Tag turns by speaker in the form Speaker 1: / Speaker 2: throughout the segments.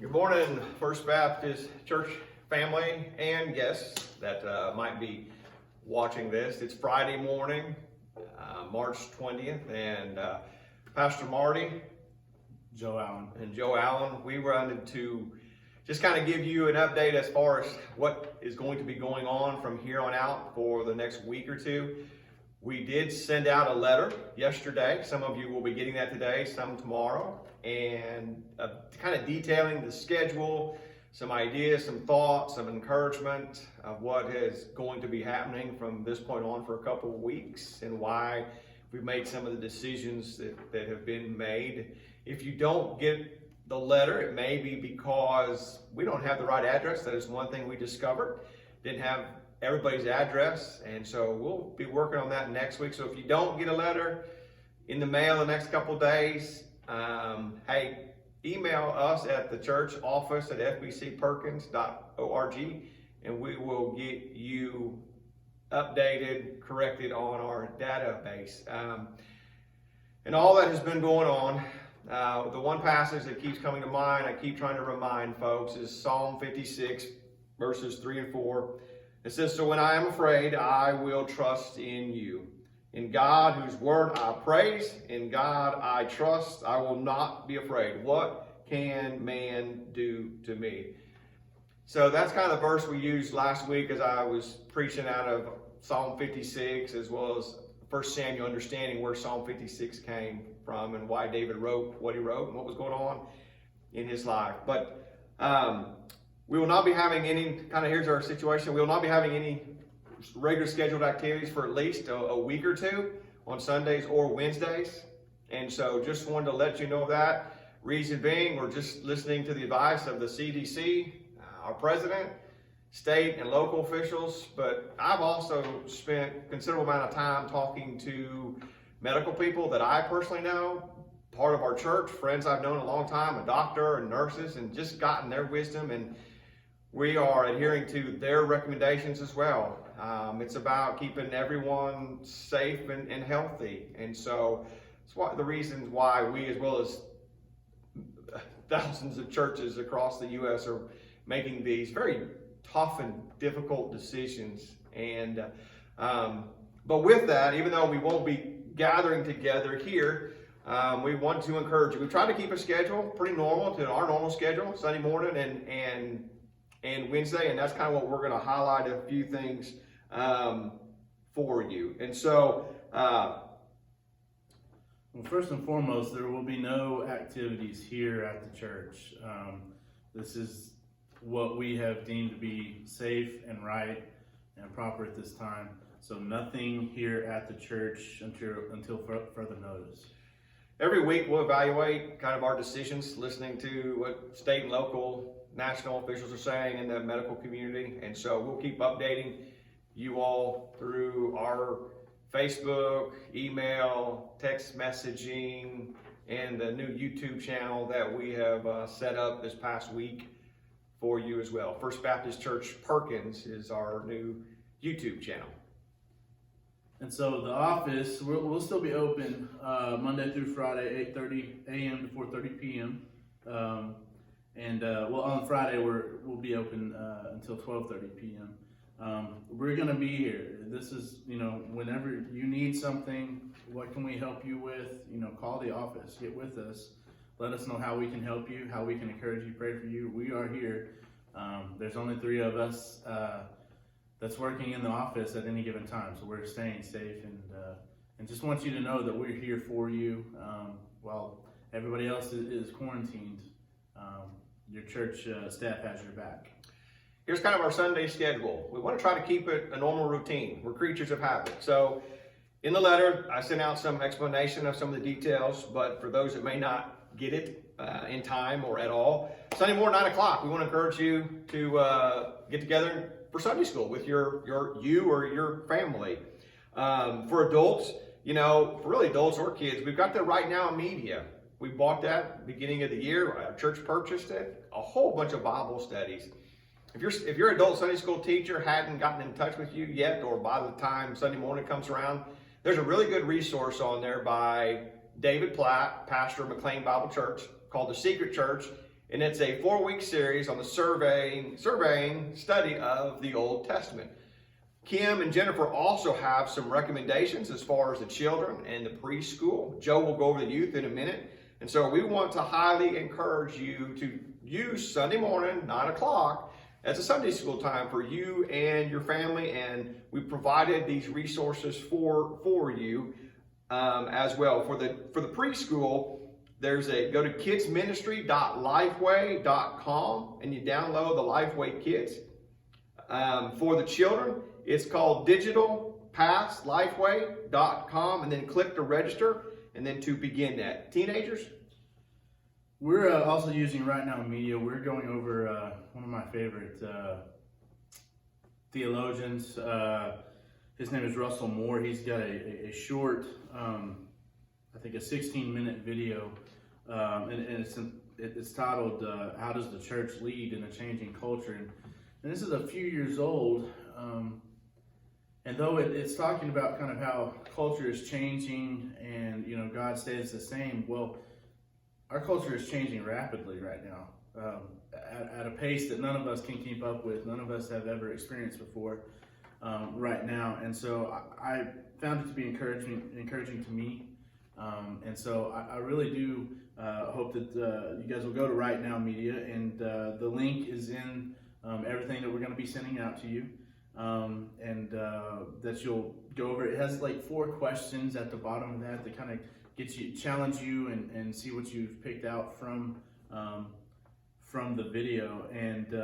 Speaker 1: Good morning, First Baptist Church family and guests that might be watching this. It's Friday morning, March 20th, and Pastor Marty,
Speaker 2: Joe Allen,
Speaker 1: and Joe Allen, we wanted to just kind of give you an update as far as what is going to be going on from here on out for the next week or two. We did send out a letter yesterday. Some of you will be getting that today, some tomorrow, and kind of detailing the schedule, some ideas, some thoughts, some encouragement of what is going to be happening from this point on for a couple of weeks and why we've made some of the decisions that have been made. If you don't get the letter, it may be because we don't have the right address. That is one thing we discovered. Didn't have everybody's address, and so we'll be working on that next week. So if you don't get a letter in the mail the next couple days, hey, email us at the church office at fbcperkins.org, and we will get you updated, corrected on our database. And all that has been going on. The one passage that keeps coming to mind, I keep trying to remind folks, is Psalm 56, verses 3 and 4. It says, "So when I am afraid, I will trust in you. In God, whose word I praise, in God I trust, I will not be afraid. What can man do to me?" So that's kind of the verse we used last week as I was preaching out of Psalm 56, as well as 1 Samuel, understanding where Psalm 56 came from and why David wrote what he wrote and what was going on in his life. But we will not be having any, here's our situation, we will not be having any regular scheduled activities for at least a week or two on Sundays or Wednesdays. And so just wanted to let you know that. Reason being, we're just listening to the advice of the CDC, our president, state and local officials, but I've also spent a considerable amount of time talking to medical people that I personally know, part of our church, friends I've known a long time, a doctor and nurses, and just gotten their wisdom, and we are adhering to their recommendations as well. It's about keeping everyone safe and healthy, and so it's the reasons why we, as well as thousands of churches across the U.S., are making these very tough and difficult decisions. And but with that, even though we won't be gathering together here, we want to encourage you. We try to keep a schedule pretty normal to our normal schedule, Sunday morning and Wednesday, and that's kind of what we're going to highlight a few things for you. And so,
Speaker 2: well, first and foremost, there will be no activities here at the church. This is what we have deemed to be safe and right and proper at this time. So nothing here at the church until further notice.
Speaker 1: Every week we'll evaluate kind of our decisions, listening to what state and local, national officials are saying in the medical community. And so we'll keep updating you all through our Facebook, email, text messaging, and the new YouTube channel that we have set up this past week for you as well. First Baptist Church Perkins is our new YouTube channel.
Speaker 2: And so the office, we'll still be open Monday through Friday, 8:30 a.m. to 4:30 p.m. Well, on Friday we'll be open until 12:30 p.m. We're going to be here. This is, whenever you need something, what can we help you with? Call the office, get with us. Let us know how we can help you, how we can encourage you, pray for you. We are here. There's only 3 of us that's working in the office at any given time, so we're staying safe, and just want you to know that we're here for you while everybody else is quarantined. Your church staff has your back.
Speaker 1: Here's kind of our Sunday schedule. We want to try to keep it a normal routine. We're creatures of habit. So in the letter, I sent out some explanation of some of the details, but for those that may not get it in time or at all, Sunday morning, 9 o'clock, we want to encourage you to get together for Sunday school with you or your family. For adults, for really adults or kids, we've got the Right Now media. We bought that beginning of the year. Our church purchased it. A whole bunch of Bible studies. If your adult Sunday school teacher hadn't gotten in touch with you yet, or by the time Sunday morning comes around, there's a really good resource on there by David Platt, pastor of McLean Bible Church, called The Secret Church. And it's a 4-week series on the surveying study of the Old Testament. Kim and Jennifer also have some recommendations as far as the children and the preschool. Joe will go over the youth in a minute. And so we want to highly encourage you to use Sunday morning, 9 o'clock, as a Sunday school time for you and your family. And we provided these resources for you as well. For the preschool, go to kidsministry.lifeway.com and you download the Lifeway Kids. For the children, it's called digitalpasslifeway.com, and then click to register and then to begin that. Teenagers?
Speaker 2: We're also using Right Now Media. We're going over one of my favorite theologians. His name is Russell Moore. He's got a short, I think a 16-minute video, and it's titled, How Does the Church Lead in a Changing Culture? And this is a few years old, and though it's talking about kind of how culture is changing and, you know, God stays the same, well, our culture is changing rapidly right now, at a pace that none of us can keep up with, none of us have ever experienced before right now. And so I found it to be encouraging to me. And so I really do hope that you guys will go to Right Now Media, and the link is in everything that we're going to be sending out to you, and that you'll go over. It has like 4 questions at the bottom of that kind of challenge you and see what you've picked out from the video. And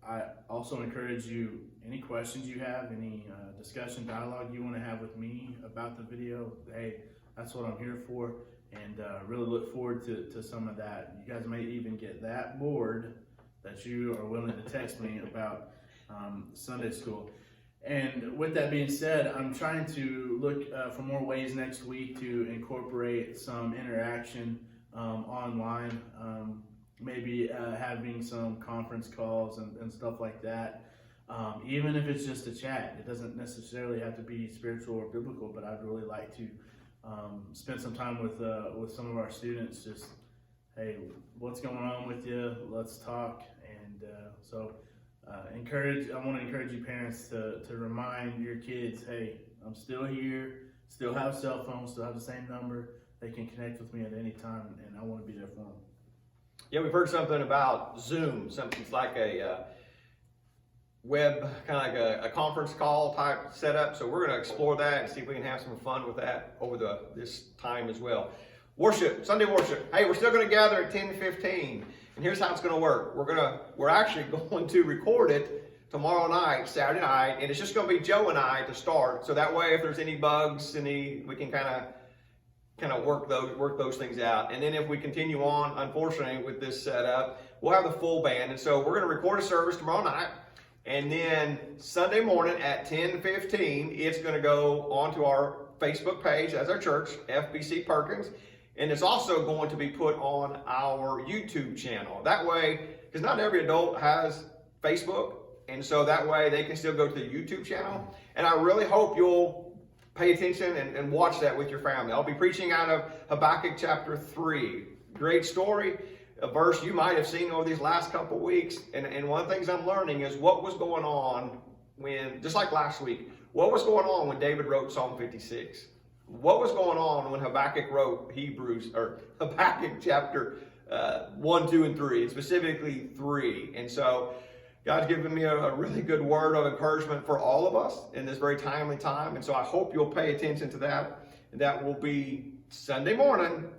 Speaker 2: I also encourage you, any questions you have, any discussion, dialogue you want to have with me about the video, hey, that's what I'm here for, and really look forward to some of that. You guys may even get that bored that you are willing to text me about Sunday school. And with that being said, I'm trying to look for more ways next week to incorporate some interaction online, maybe having some conference calls and stuff like that. Even if it's just a chat, it doesn't necessarily have to be spiritual or biblical, but I'd really like to spend some time with some of our students. Just, hey, what's going on with you? Let's talk. And so I want to encourage you parents to remind your kids, hey, I'm still here, still have cell phones, still have the same number. They can connect with me at any time, and I want to be there for them.
Speaker 1: Yeah, we've heard something about Zoom. Something's like a web, kind of like a conference call type setup. So we're going to explore that and see if we can have some fun with that over this time as well. Worship, Sunday worship. Hey, we're still going to gather at 10:15. And here's how it's going to work. We're actually going to record it tomorrow night, Saturday night, and it's just going to be Joe and I to start. So that way, if there's any bugs, we can kind of work those things out. And then if we continue on, unfortunately, with this setup, we'll have the full band. And so we're going to record a service tomorrow night, and then Sunday morning at 10:15, it's going to go onto our Facebook page as our church, FBC Perkins. And it's also going to be put on our YouTube channel. That way, because not every adult has Facebook, and so that way they can still go to the YouTube channel. And I really hope you'll pay attention and watch that with your family. I'll be preaching out of Habakkuk chapter 3. Great story, a verse you might have seen over these last couple weeks. And one of the things I'm learning is what was going on when, just like last week, what was going on when David wrote Psalm 56? What was going on when Habakkuk wrote Habakkuk chapter 1, 2, and 3, and specifically 3. And so God's given me a really good word of encouragement for all of us in this very timely time. And so I hope you'll pay attention to that. And that will be Sunday morning,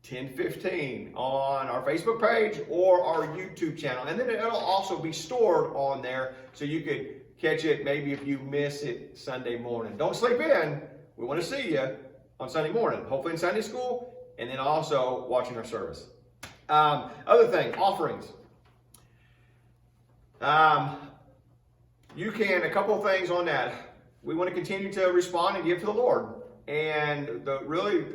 Speaker 1: 10:15 on our Facebook page or our YouTube channel. And then it'll also be stored on there so you could catch it maybe if you miss it Sunday morning. Don't sleep in. We want to see you on Sunday morning, hopefully in Sunday school, and then also watching our service. Other thing, offerings. You can, a couple of things on that. We want to continue to respond and give to the Lord. And the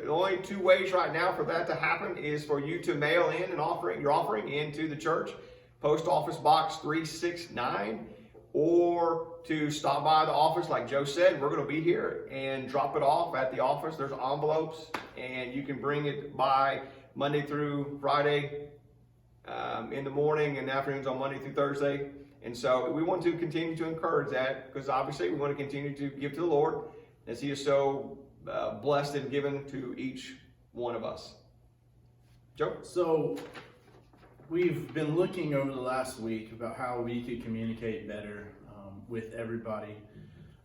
Speaker 1: only 2 ways right now for that to happen is for you to mail in your offering into the church, Post Office Box 369, or to stop by the office, like Joe said. We're going to be here and drop it off at the office. There's envelopes, and you can bring it by Monday through Friday, in the morning and afternoons on Monday through Thursday. And so we want to continue to encourage that, because obviously we want to continue to give to the Lord as He is so blessed and given to each one of us. Joe?
Speaker 2: So we've been looking over the last week about how we could communicate better with everybody.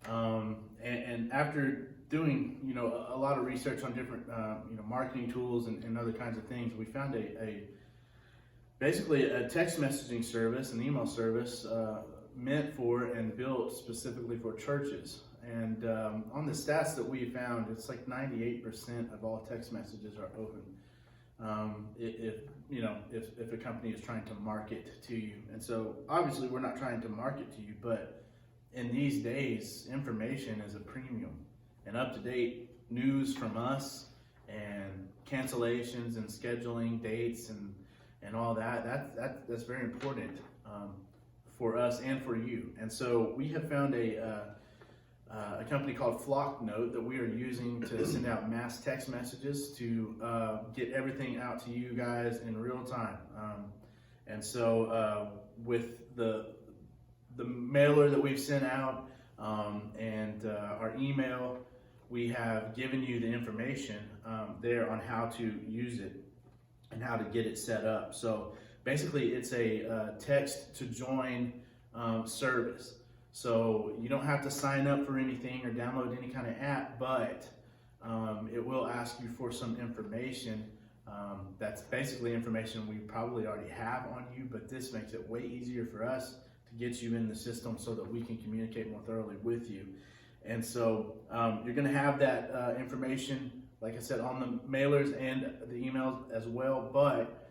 Speaker 2: And after doing, a lot of research on different, marketing tools and other kinds of things, we found basically a text messaging service, an email service meant for and built specifically for churches. And on the stats that we found, it's like 98% of all text messages are open. If a company is trying to market to you. And so obviously we're not trying to market to you, but in these days, information is a premium, and up-to-date news from us and cancellations and scheduling dates and all that's very important for us and for you. And so we have found a company called Flocknote that we are using to send out mass text messages to get everything out to you guys in real time. And so with the mailer that we've sent out and our email, we have given you the information there on how to use it and how to get it set up. So basically it's a text to join service. So you don't have to sign up for anything or download any kind of app, but it will ask you for some information. That's basically information we probably already have on you, but this makes it way easier for us to get you in the system so that we can communicate more thoroughly with you. And so you're going to have that information, like I said, on the mailers and the emails as well. But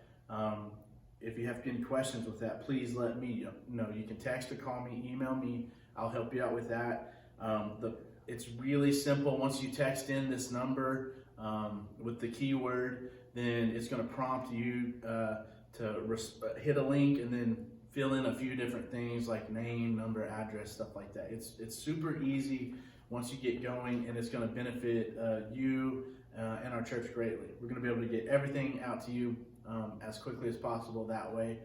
Speaker 2: if you have any questions with that, please let me know. You can text or call me, email me. I'll help you out with that. It's really simple. Once you text in this number with the keyword, then it's going to prompt you to hit a link and then fill in a few different things like name, number, address, stuff like that. It's super easy once you get going, and it's going to benefit you and our church greatly. We're going to be able to get everything out to you as quickly as possible that way.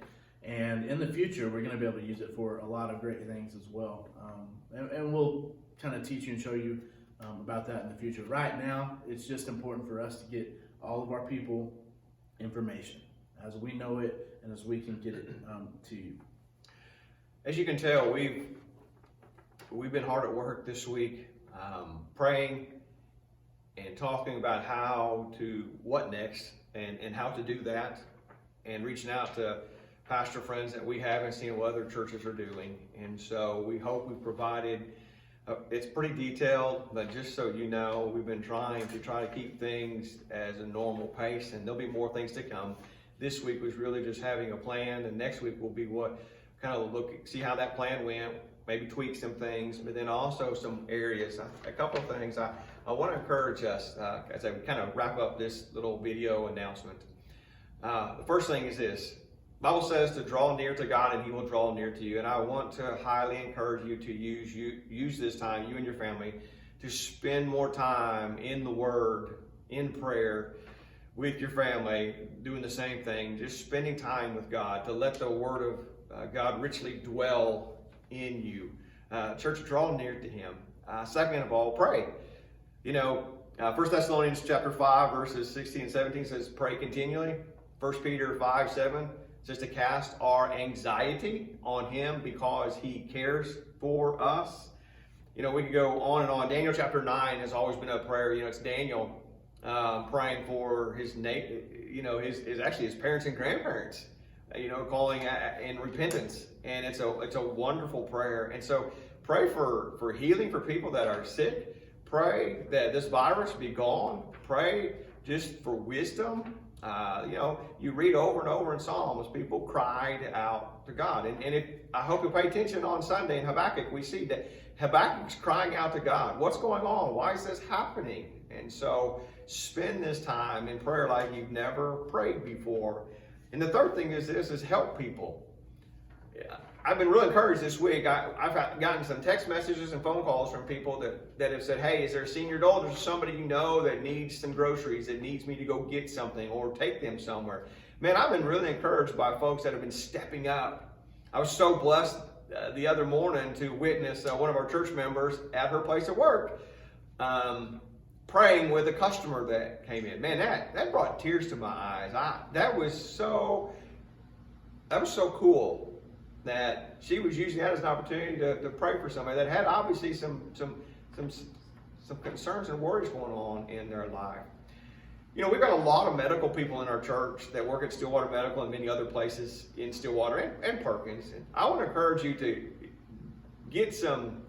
Speaker 2: And in the future, we're going to be able to use it for a lot of great things as well. And we'll kind of teach you and show you about that in the future. Right now, it's just important for us to get all of our people information as we know it and as we can get it to you.
Speaker 1: As you can tell, we've been hard at work this week, praying and talking about what next and how to do that, and reaching out to pastor friends that we have and seeing what other churches are doing. And so we hope we've provided, it's pretty detailed, but just so you know, we've been trying to keep things as a normal pace, and there'll be more things to come. This week was really just having a plan, and next week will be see how that plan went, maybe tweak some things, but then also some areas, a couple of things I want to encourage us as I kind of wrap up this little video announcement. The first thing is this: the Bible says to draw near to God and He will draw near to you. And I want to highly encourage you to use this time, you and your family, to spend more time in the Word, in prayer, with your family, doing the same thing, just spending time with God, to let the Word of God richly dwell in you. Church, draw near to Him. Second of all, pray. 1 Thessalonians chapter 5, verses 16 and 17 says, pray continually. 1 Peter 5:7 says to cast our anxiety on Him because He cares for us. We could go on and on. Daniel chapter 9 has always been a prayer. It's Daniel praying for his parents and grandparents, calling in repentance. And it's a wonderful prayer. And so pray for healing for people that are sick. Pray that this virus be gone. Pray just for wisdom. You read over and over in Psalms, people cried out to God. And I hope you pay attention on Sunday in Habakkuk, we see that Habakkuk's crying out to God. What's going on? Why is this happening? And so spend this time in prayer like you've never prayed before. And the third thing is help people. Yeah. I've been really encouraged this week. I've gotten some text messages and phone calls from people that have said, hey, is there a senior adult or somebody that needs some groceries, that needs me to go get something or take them somewhere? man, I've been really encouraged by folks that have been stepping up. I was so blessed the other morning to witness one of our church members at her place of work praying with a customer that came in. Man, that brought tears to my eyes. That was so cool that she was using that as an opportunity to pray for somebody that had obviously some concerns and worries going on in their life. You know, we've got a lot of medical people in our church that work at Stillwater Medical and many other places in Stillwater and Perkins. And I want to encourage you to get some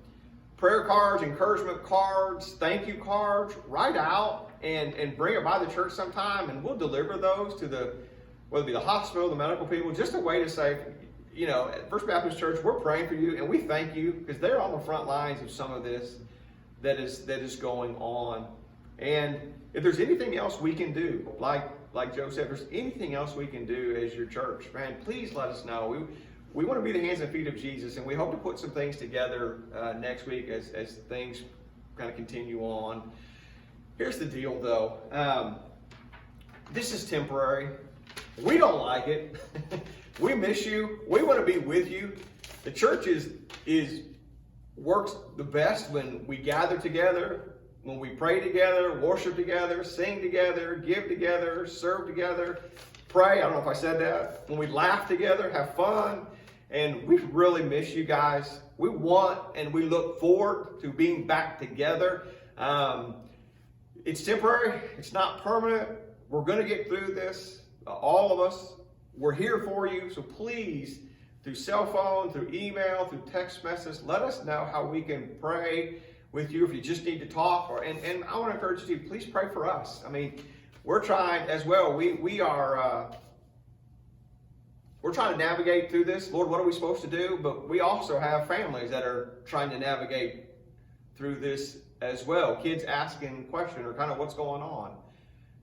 Speaker 1: prayer cards, encouragement cards, thank you cards, write out and bring it by the church sometime, and we'll deliver those to whether it be the hospital, the medical people, just a way to say, you know, at First Baptist Church, we're praying for you and we thank you, because they're on the front lines of some of this that is going on. And if there's anything else we can do, like Joe said, if there's anything else we can do as your church, man, please let us know. We want to be the hands and feet of Jesus, and we hope to put some things together next week as things kind of continue on. Here's the deal, though. This is temporary. We don't like it. We miss you. We want to be with you. The church works the best when we gather together, when we pray together, worship together, sing together, give together, serve together, pray. I don't know if I said that. When we laugh together, have fun. And we really miss you guys. We want and we look forward to being back together. It's temporary. It's not permanent. We're going to get through this. All of us. We're here for you. So please, through cell phone, through email, through text message, let us know how we can pray with you if you just need to talk. And I want to encourage you to please pray for us. I mean, we're trying as well. We're trying to navigate through this. Lord, what are we supposed to do? But we also have families that are trying to navigate through this as well. Kids asking questions or kind of what's going on.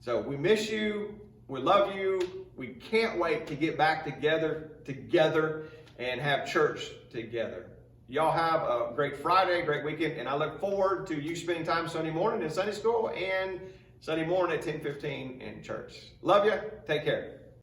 Speaker 1: So we miss you. We love you. We can't wait to get back together and have church together. Y'all have a great Friday, great weekend, and I look forward to you spending time Sunday morning in Sunday school and Sunday morning at 10:15 in church. Love you. Take care.